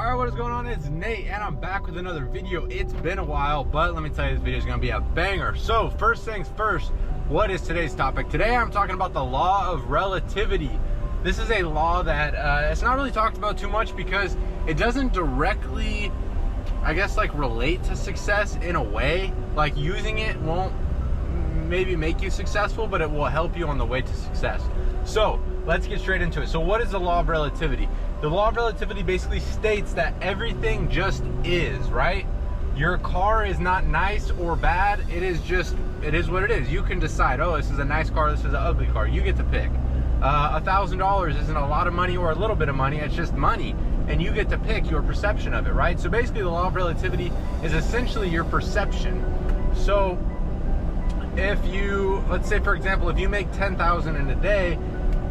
Alright, what is going on? It's Nate and I'm back with another video. It's been a while, but let me tell you, this video is going to be a banger. So first things first, what is today's topic? Today I'm talking about the law of relativity. This is a law that it's not really talked about too much because it doesn't directly, I guess, like relate to success in a way. Like using it won't maybe make you successful, but it will help you on the way to success. So let's get straight into it. So what is the law of relativity? The law of relativity basically states that everything just is, right? Your car is not nice or bad. It is what it is. You can decide, oh, this is a nice car, this is an ugly car. You get to pick. $1,000 isn't a lot of money or a little bit of money. It's just money. And you get to pick your perception of it, right? So basically the law of relativity is essentially your perception. So if you, let's say for example, if you make $10,000 in a day,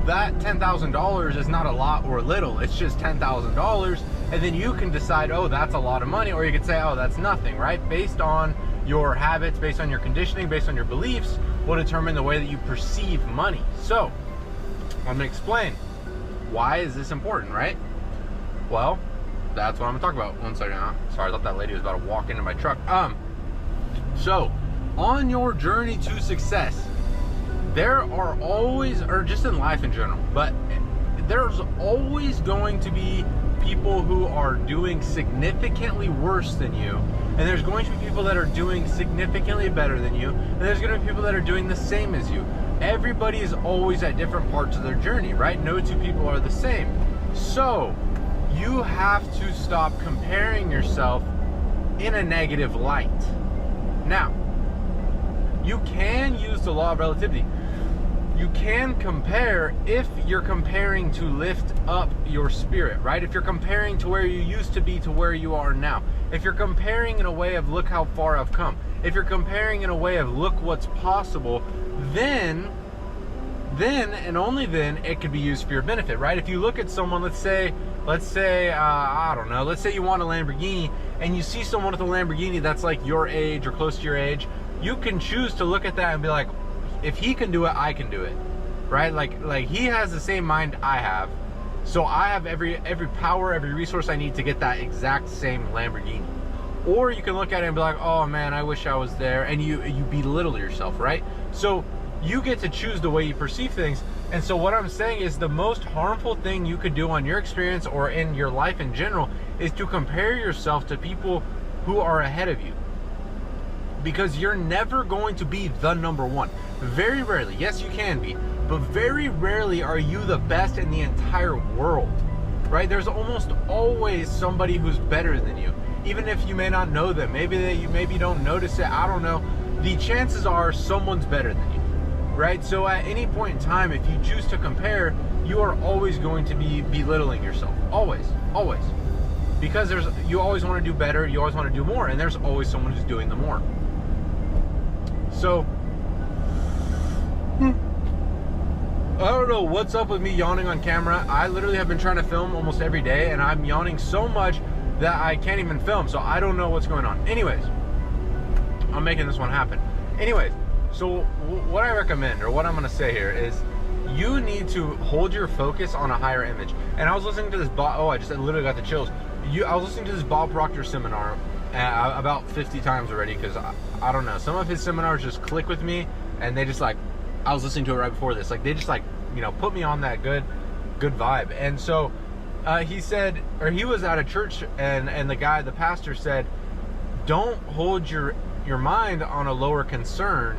that $10,000 is not a lot or little. It's just $10,000, and then you can decide, oh, that's a lot of money, or you could say, oh, that's nothing, right? Based on your habits, based on your conditioning, based on your beliefs, will determine the way that you perceive money. So let me explain. Why is this important, right? Well, that's what I'm gonna talk about. One second, sorry, I thought that lady was about to walk into my truck. So on your journey to success, there are always, or just in life in general, but there's always going to be people who are doing significantly worse than you, and there's going to be people that are doing significantly better than you, and there's going to be people that are doing the same as you. Everybody is always at different parts of their journey, right? No two people are the same. So you have to stop comparing yourself in a negative light. Now, you can use the law of relativity. You can compare if you're comparing to lift up your spirit, right? If you're comparing to where you used to be to where you are now. If you're comparing in a way of look how far I've come. If you're comparing in a way of look what's possible, then and only then it could be used for your benefit, right? If you look at someone, let's say I don't know, let's say you want a Lamborghini and you see someone with a Lamborghini that's like your age or close to your age, you can choose to look at that and be like, if he can do it, I can do it, right? Like he has the same mind I have, so I have every power, every resource I need to get that exact same Lamborghini. Or you can look at it and be like, oh man, I wish I was there, and you belittle yourself, right? So you get to choose the way you perceive things. And so what I'm saying is the most harmful thing you could do on your experience or in your life in general is to compare yourself to people who are ahead of you. Because you're never going to be the number one. Very rarely, yes you can be, but very rarely are you the best in the entire world, right? There's almost always somebody who's better than you, even if you may not know them. Maybe you don't notice it, I don't know. The chances are someone's better than you, right? So at any point in time, if you choose to compare, you are always going to be belittling yourself. Always. Because you always want to do better, you always want to do more, and there's always someone who's doing the more. So I don't know what's up with me yawning on camera. I literally have been trying to film almost every day, and I'm yawning so much that I can't even film. So I don't know what's going on. Anyways, I'm making this one happen. Anyways, so what I recommend, or what I'm going to say here, is you need to hold your focus on a higher image. And I was listening to this I literally got the chills. I was listening to this Bob Proctor seminar about 50 times already, because I don't know, some of his seminars just click with me, and they just like, I was listening to it right before this, like they just like, you know, put me on that good vibe. And so he said, or he was at a church, and the pastor said, don't hold your mind on a lower concern,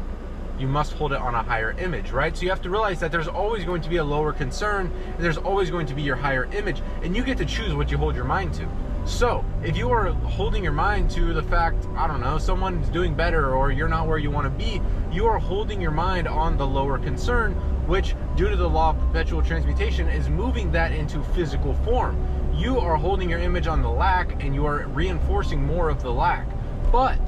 you must hold it on a higher image, right? So you have to realize that there's always going to be a lower concern, and there's always going to be your higher image, and you get to choose what you hold your mind to. So if you are holding your mind to the fact, I don't know, someone's doing better, or you're not where you want to be, you are holding your mind on the lower concern, which, due to the law of perpetual transmutation, is moving that into physical form. You are holding your image on the lack, and you are reinforcing more of the lack. But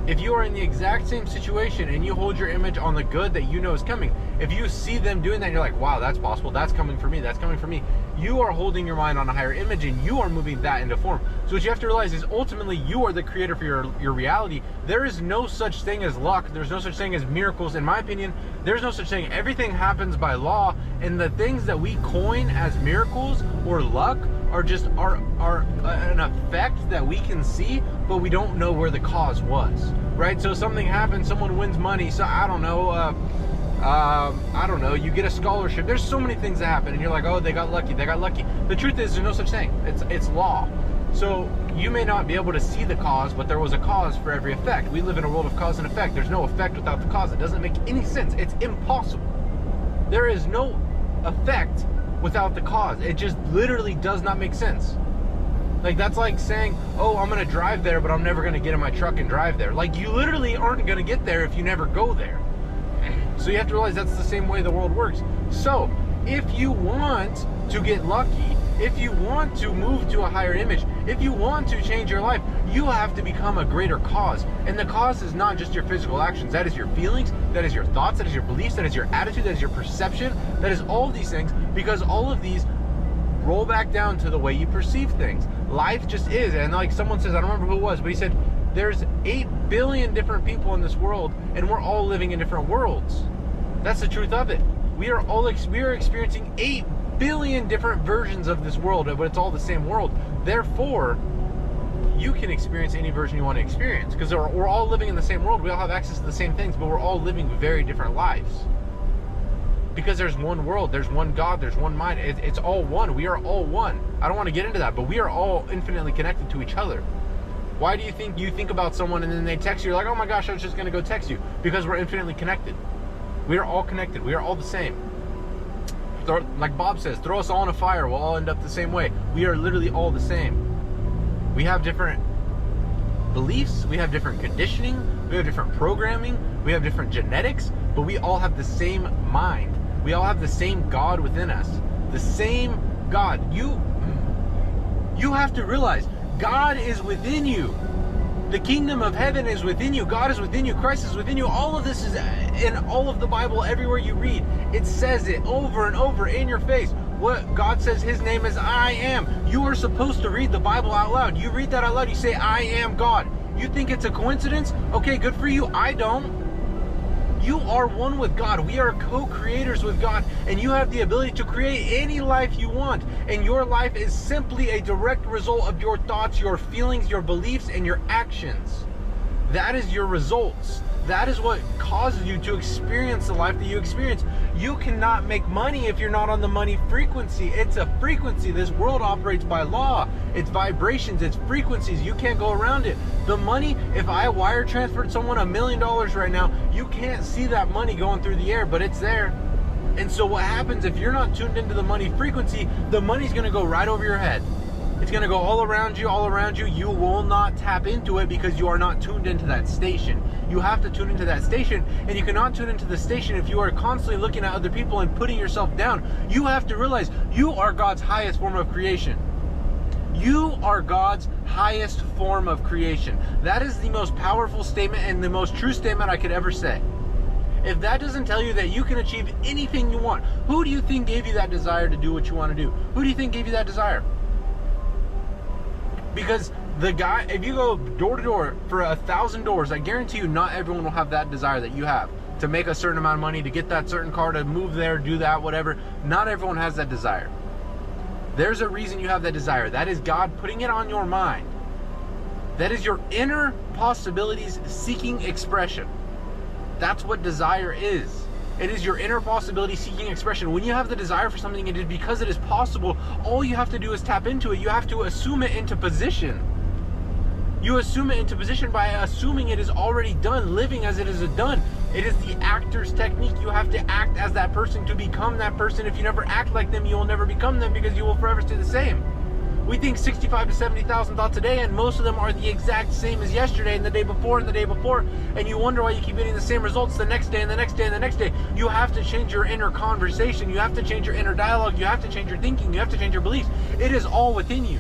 if you are in the exact same situation and you hold your image on the good that you know is coming, if you see them doing that and you're like, wow, that's possible, that's coming for me, that's coming for me, you are holding your mind on a higher image, and you are moving that into form. So what you have to realize is ultimately you are the creator for your reality. There is no such thing as luck. There's no such thing as miracles. In my opinion, there's no such thing. Everything happens by law, and the things that we coin as miracles or luck are just an effect that we can see, but we don't know where the cause was, right? So something happens, someone wins money, so I don't know, you get a scholarship. There's so many things that happen, and you're like, oh, they got lucky. The truth is, there's no such thing. It's law. So you may not be able to see the cause, but there was a cause for every effect. We live in a world of cause and effect. There's no effect without the cause. It doesn't make any sense. It's impossible. There is no effect without the cause. It just literally does not make sense. Like, that's like saying, oh, I'm going to drive there, but I'm never going to get in my truck and drive there. Like, you literally aren't going to get there if you never go there. So you have to realize that's the same way the world works. So if you want to get lucky, if you want to move to a higher image, if you want to change your life, you have to become a greater cause. And the cause is not just your physical actions. That is your feelings, that is your thoughts, that is your beliefs, that is your attitude, that is your perception, that is all of these things, because all of these roll back down to the way you perceive things. Life just is. And like someone says, I don't remember who it was, but he said, there's 8 billion different people in this world, and we're all living in different worlds. That's the truth of it. We are experiencing 8 billion different versions of this world, but it's all the same world. Therefore, you can experience any version you want to experience, because we're all living in the same world. We all have access to the same things, but we're all living very different lives. Because there's one world, there's one God, there's one mind. It's all one. We are all one. I don't want to get into that, but we are all infinitely connected to each other. Why do you think about someone and then they text you, you're like, oh my gosh, I was just going to go text you? Because we're infinitely connected. We are all connected. We are all the same. Like Bob says, throw us all in a fire, we'll all end up the same way. We are literally all the same. We have different beliefs, we have different conditioning, we have different programming, we have different genetics, but we all have the same mind. We all have the same God within us. The same God. You have to realize, God is within you. The kingdom of heaven is within you. God is within you. Christ is within you. All of this is in all of the Bible. Everywhere you read, it says it over and over in your face. What God says, his name is I am. You are supposed to read the Bible out loud. You read that out loud, you say, I am God. You think it's a coincidence? Okay, good for you. I don't. You are one with God. We are co-creators with God, and you have the ability to create any life you want. And your life is simply a direct result of your thoughts, your feelings, your beliefs, and your actions. That is your results. That is what causes you to experience the life that you experience. You cannot make money if you're not on the money frequency. It's a frequency. This world operates by law. It's vibrations, it's frequencies. You can't go around it. The money, if I wire transferred someone $1 million right now, you can't see that money going through the air, but it's there. And so what happens if you're not tuned into the money frequency, the money's gonna go right over your head. It's gonna go all around you, all around you. You will not tap into it because you are not tuned into that station. You have to tune into that station, and you cannot tune into the station if you are constantly looking at other people and putting yourself down. You have to realize you are God's highest form of creation. You are God's highest form of creation. That is the most powerful statement and the most true statement I could ever say. If that doesn't tell you that you can achieve anything you want, who do you think gave you that desire to do what you want to do? Who do you think gave you that desire? Because the guy, if you go door to door for 1,000 doors, I guarantee you not everyone will have that desire that you have to make a certain amount of money, to get that certain car, to move there, do that, whatever. Not everyone has that desire. There's a reason you have that desire. That is God putting it on your mind. That is your inner possibilities seeking expression. That's what desire is. It is your inner possibility seeking expression. When you have the desire for something, it is because it is possible. All you have to do is tap into it. You have to assume it into position. You assume it into position by assuming it is already done, living as it is done. It is the actor's technique. You have to act as that person to become that person. If you never act like them, you will never become them, because you will forever stay the same. We think 65 to 70,000 thoughts a day, and most of them are the exact same as yesterday and the day before and the day before, and you wonder why you keep getting the same results the next day and the next day and the next day. You have to change your inner conversation. You have to change your inner dialogue. You have to change your thinking. You have to change your beliefs. It is all within you.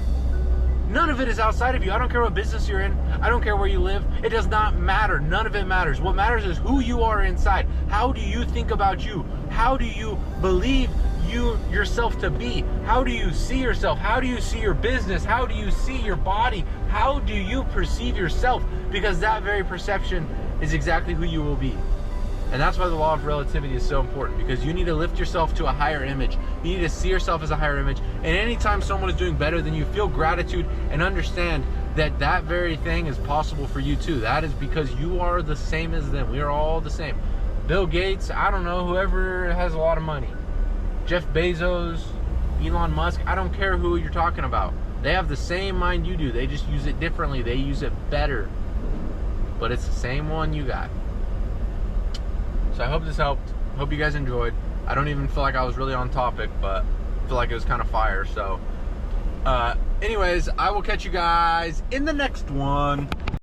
None of it is outside of you. I don't care what business you're in. I don't care where you live. It does not matter. None of it matters. What matters is who you are inside. How do you think about you? How do you believe yourself to be? How do you see yourself? How do you see your business? How do you see your body? How do you perceive yourself? Because that very perception is exactly who you will be. And that's why the law of relativity is so important, because you need to lift yourself to a higher image. You need to see yourself as a higher image. And anytime someone is doing better than you, feel gratitude and understand that that very thing is possible for you too. That is because you are the same as them. We are all the same. Bill Gates, I don't know, whoever has a lot of money. Jeff Bezos, Elon Musk, I don't care who you're talking about. They have the same mind you do. They just use it differently. They use it better. But it's the same one you got. So I hope this helped. Hope you guys enjoyed. I don't even feel like I was really on topic, but I feel like it was kind of fire. So anyways, I will catch you guys in the next one.